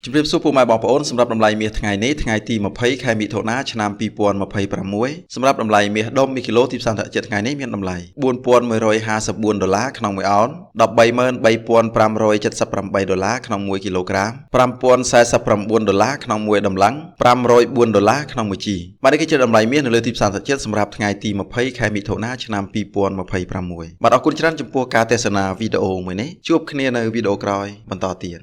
ជំរាបសួរពុកម៉ែបងប្អូនសម្រាប់តម្លៃមាសថ្ងៃនេះថ្ងៃទី20ខែមិថុនាឆ្នាំ2026សម្រាប់តម្លៃមាសដុំ1គីឡូទីផ្សារអន្តរជាតិថ្ងៃនេះមានតម្លៃ$4154ក្នុង1អោន$133,578ក្នុង1គីឡូក្រាម$5,049ក្នុង1តម្លឹង$504ក្នុង1ជីបាទនេះគឺជាតម្លៃមាសនៅលើទីផ្សារអន្តរជាតិសម្រាប់ថ្ងៃទី20ខែមិថុនាឆ្នាំ2026បាទអរគុណច្រើនចំពោះការទស្សនាវីដេអូមួយនេះជួបគ្នានៅវីដេអូក្រោយបន្តទៀត